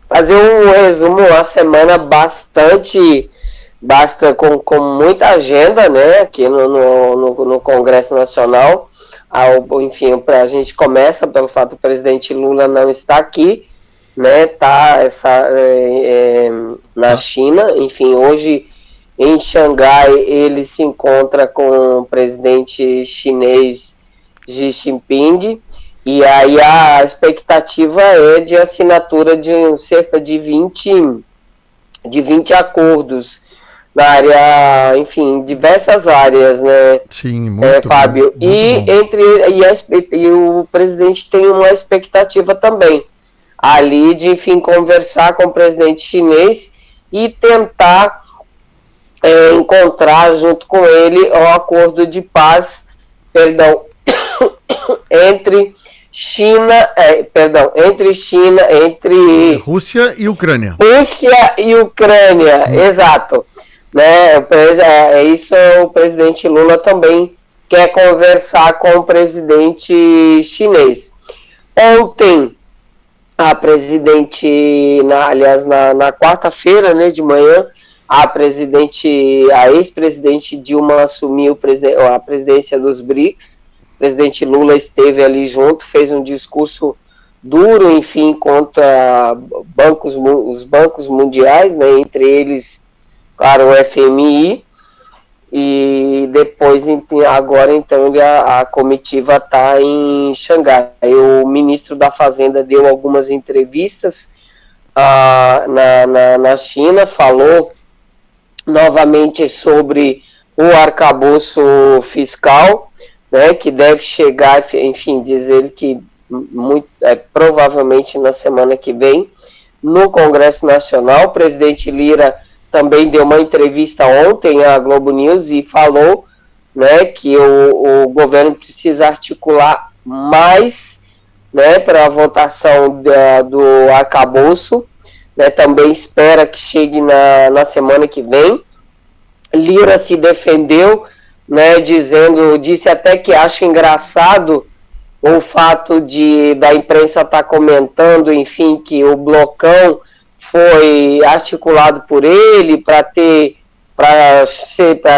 fazer um resumo, uma semana com muita agenda, né, aqui no Congresso Nacional. Enfim, a gente começa pelo fato do presidente Lula não estar aqui, né, na China. Enfim, hoje em Xangai ele se encontra com o presidente chinês Xi Jinping, e aí a expectativa é de assinatura de cerca de 20 acordos na área, enfim, diversas áreas, né? Sim, muito Fábio. Bom, muito e o presidente tem uma expectativa também ali de, enfim, conversar com o presidente chinês e tentar encontrar junto com ele um acordo de paz, entre Rússia e Ucrânia. Exato. Né? Isso o presidente Lula também quer conversar com o presidente chinês. Ontem, a presidente, na quarta-feira, né, de manhã, a ex-presidente Dilma assumiu a presidência dos BRICS. O presidente Lula esteve ali junto, fez um discurso duro, enfim, contra os bancos mundiais, né, entre eles, claro, o FMI, e depois, agora, então, a comitiva está em Xangai. O ministro da Fazenda deu algumas entrevistas na China, falou novamente sobre o arcabouço fiscal, né, que deve chegar, enfim, diz ele que provavelmente na semana que vem, no Congresso Nacional. O presidente Lira também deu uma entrevista ontem à Globo News e falou, né, que o governo precisa articular mais, né, para a votação do arcabouço, né, também espera que chegue na semana que vem. Lira se defendeu, né, disse até que acha engraçado o fato da imprensa estar comentando, enfim, que o blocão foi articulado por ele para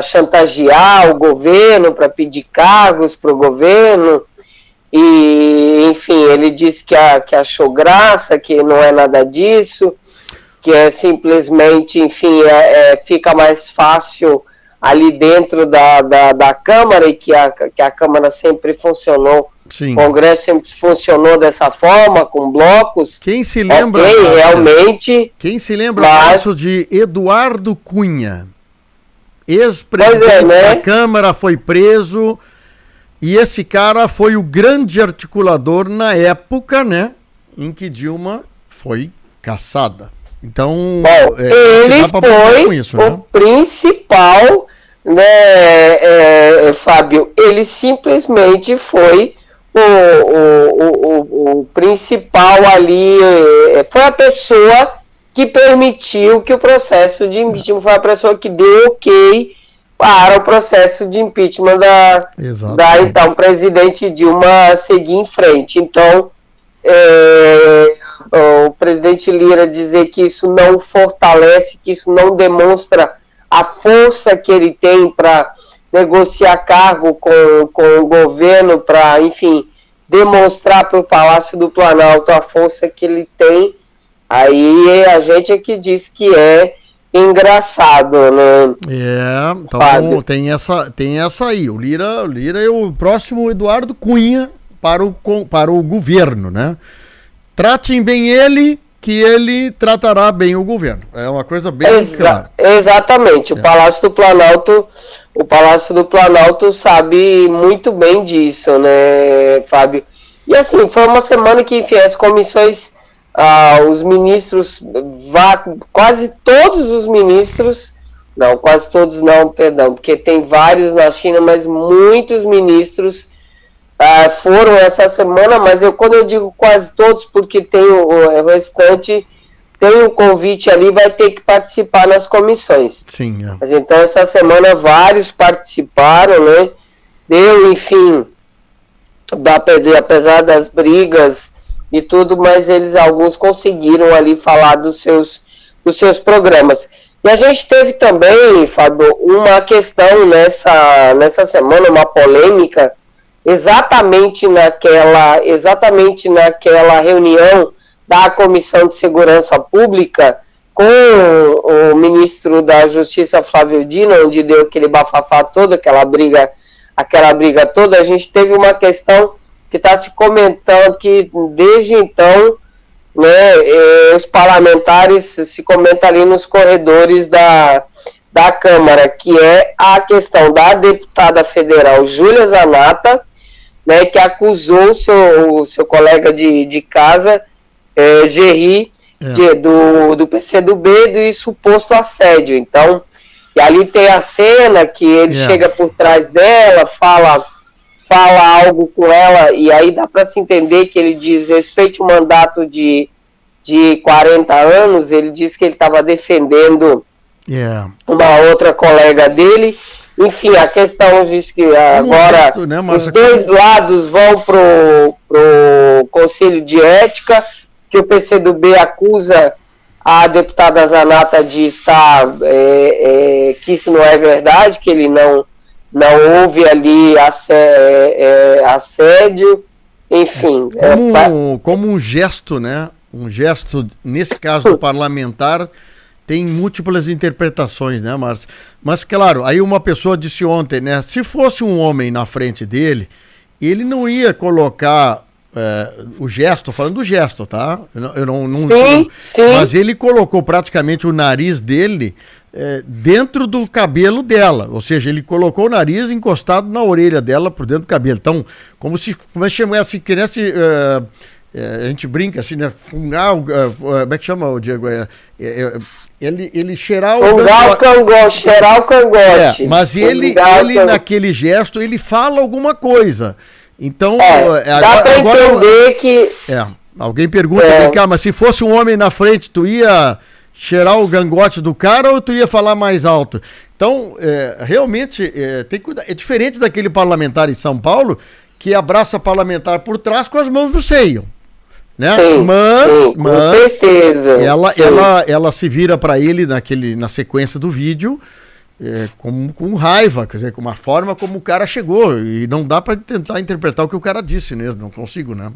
chantagear o governo, para pedir cargos para o governo, e, enfim, ele disse que achou graça, que não é nada disso, que é simplesmente, enfim, fica mais fácil ali dentro da Câmara, e que a Câmara sempre funcionou. Sim. O Congresso sempre funcionou dessa forma, com blocos. Quem se lembra? Realmente. Quem se lembra caso de Eduardo Cunha, ex-presidente da Câmara, foi preso, e esse cara foi o grande articulador na época, né, em que Dilma foi cassada. Então, ele foi isso, o principal, né, Fábio? Ele simplesmente foi o principal ali, foi a pessoa que permitiu que o processo de impeachment, foi a pessoa que deu ok para o processo de impeachment da então presidente Dilma seguir em frente. Então, o presidente Lira dizer que isso não fortalece, que isso não demonstra a força que ele tem para negociar cargo com o governo, para, enfim, demonstrar para o Palácio do Planalto a força que ele tem. Aí a gente é que diz que é engraçado, né? Então tem essa aí. O Lira é o próximo Eduardo Cunha para o governo, né? Tratem bem ele, que ele tratará bem o governo. É uma coisa bem clara. Exatamente. O Palácio do Planalto sabe muito bem disso, né, Fábio? E assim, foi uma semana que, enfim, as comissões, os ministros, quase todos os ministros, não, quase todos não, perdão, porque tem vários na China, mas muitos ministros foram essa semana, mas quando eu digo quase todos, porque tem o restante, tem o convite ali, vai ter que participar nas comissões. Sim. Mas então essa semana vários participaram, né? Deu, enfim, apesar das brigas e tudo, mas alguns conseguiram ali falar dos seus programas. E a gente teve também, Fábio, uma questão nessa semana, uma polêmica, exatamente naquela reunião da Comissão de Segurança Pública com o ministro da Justiça, Flávio Dino, onde deu aquele bafafá todo, aquela briga toda. A gente teve uma questão que está se comentando que desde então, né, os parlamentares se comentam ali nos corredores da Câmara, que é a questão da deputada federal Júlia Zanatta, né, que acusou o seu colega de casa, Gerry, do PCdoB, de suposto assédio. Então, e ali tem a cena que ele chega por trás dela, fala algo com ela, e aí dá para se entender que ele diz: respeite o mandato de 40 anos. Ele disse que ele estava defendendo uma outra colega dele. Enfim, a questão diz que agora os dois lados vão pro Conselho de Ética, que o PCdoB acusa a deputada Zanatta de estar, que isso não é verdade, que ele não houve ali assédio, enfim. Como um gesto, né? Um gesto, nesse caso do parlamentar, tem múltiplas interpretações, né, Márcia? Mas, claro, aí uma pessoa disse ontem, né? Se fosse um homem na frente dele, ele não ia colocar o gesto, falando do gesto, tá? Eu não sim. Mas ele colocou praticamente o nariz dele dentro do cabelo dela, ou seja, ele colocou o nariz encostado na orelha dela por dentro do cabelo. Então, como se chamasse, a gente brinca assim, né? Fungar, como é que chama o Diego? Ele cheirar o cangote, cheirar o cangote. Mas ele naquele gesto, ele fala alguma coisa. Então, dá para entender que... alguém pergunta, mas se fosse um homem na frente, tu ia cheirar o cangote do cara ou tu ia falar mais alto? Então, realmente, tem que cuidar. É diferente daquele parlamentar em São Paulo que abraça parlamentar por trás com as mãos no seio. Né? Sim, com certeza. Ela se vira para ele na sequência do vídeo com raiva, quer dizer, com uma forma como o cara chegou, e não dá para tentar interpretar o que o cara disse mesmo, não consigo, né?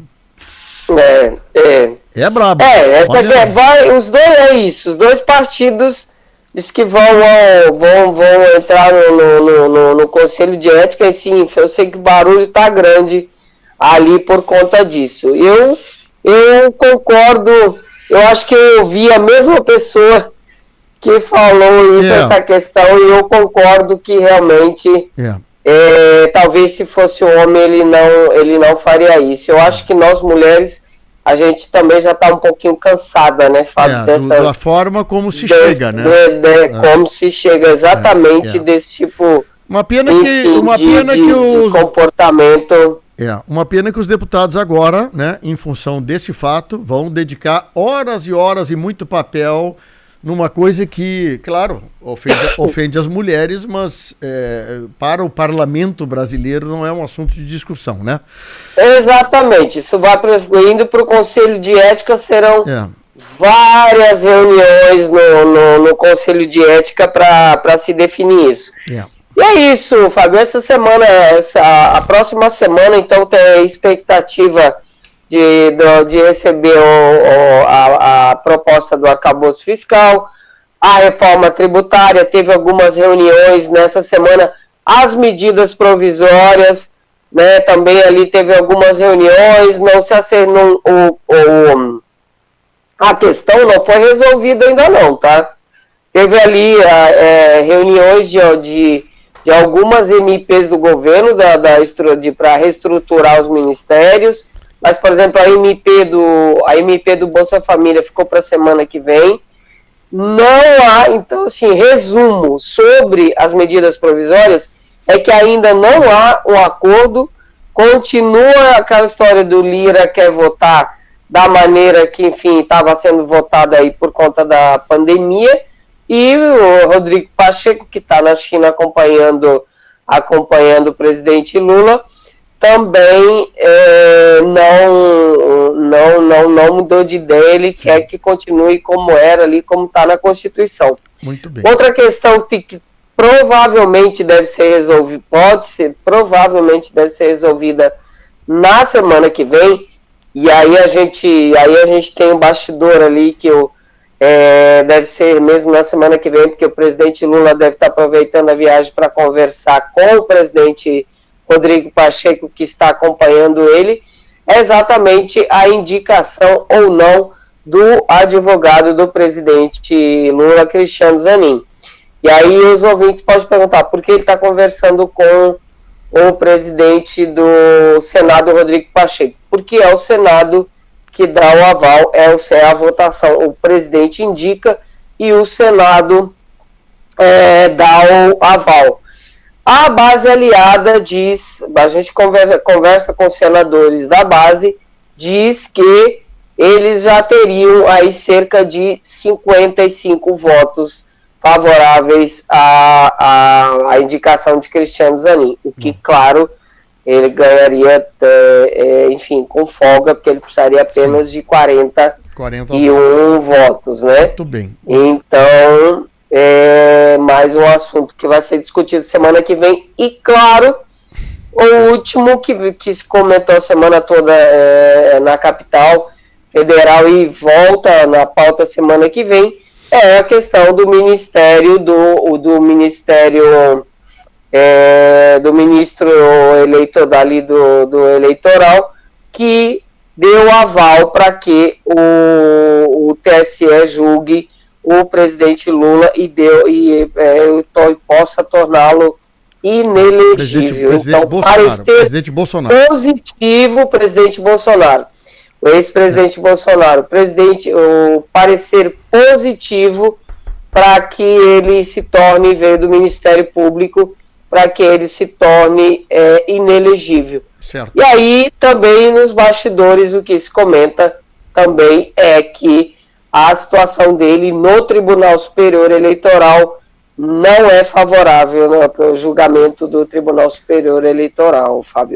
É brabo. Os dois partidos diz que vão entrar no Conselho de Ética, e sim, eu sei que o barulho tá grande ali por conta disso. Eu concordo, eu acho que eu ouvi a mesma pessoa que falou isso, essa questão, e eu concordo que realmente talvez se fosse um homem ele não faria isso. Eu acho que nós mulheres, a gente também já está um pouquinho cansada, né, Fábio? Da forma como se chega, né? Como se chega, exatamente desse tipo de comportamento. Uma pena que os deputados agora, né, em função desse fato, vão dedicar horas e horas e muito papel numa coisa que, claro, ofende as mulheres, mas para o parlamento brasileiro não é um assunto de discussão, né? Exatamente. Isso vai indo para o Conselho de Ética, serão várias reuniões no Conselho de Ética para se definir isso. E é isso, Fábio. Essa semana, a próxima semana, então, tem a expectativa de receber a proposta do arcabouço fiscal, a reforma tributária. Teve algumas reuniões nessa semana, as medidas provisórias, né? Também ali teve algumas reuniões, não se acertou, a questão não foi resolvida ainda não, tá? Teve ali reuniões de algumas MPs do governo para reestruturar os ministérios, mas, por exemplo, a MP do Bolsa Família ficou para a semana que vem. Não há, então, assim, resumo sobre as medidas provisórias é que ainda não há um acordo, continua aquela história do Lira quer votar da maneira que, enfim, estava sendo votada aí por conta da pandemia, e o Rodrigo Pacheco, que está na China acompanhando o presidente Lula, também não mudou de ideia, ele Sim. quer que continue como era ali, como está na Constituição. Muito bem. Outra questão que provavelmente deve ser resolvida, provavelmente deve ser resolvida na semana que vem, e aí a gente tem um bastidor ali que deve ser mesmo na semana que vem, porque o presidente Lula deve estar aproveitando a viagem para conversar com o presidente Rodrigo Pacheco, que está acompanhando ele, é exatamente a indicação ou não do advogado do presidente Lula, Cristiano Zanin. E aí os ouvintes podem perguntar por que ele está conversando com o presidente do Senado, Rodrigo Pacheco. Porque é o Senado que dá o aval, é a votação. O presidente indica e o Senado dá o aval. A base aliada diz, a gente conversa com os senadores da base, diz que eles já teriam aí cerca de 55 votos favoráveis à indicação de Cristiano Zanin, o que, claro, ele ganharia, enfim, com folga, porque ele precisaria apenas Sim. de 41 votos, né? Muito bem. Então, mais um assunto que vai ser discutido semana que vem. E, claro, o último que se comentou a semana toda na capital federal e volta na pauta semana que vem é a questão do ministério do ministro do eleitoral, que deu aval para que o TSE julgue o presidente Lula e possa torná-lo inelegível. Presidente Bolsonaro. Positivo, presidente Bolsonaro. O ex-presidente Bolsonaro, o parecer positivo para que ele se torne, veio do Ministério Público, para que ele se torne inelegível. Certo. E aí, também nos bastidores, o que se comenta também é que a situação dele no Tribunal Superior Eleitoral não é favorável, né, para o julgamento do Tribunal Superior Eleitoral, Fábio.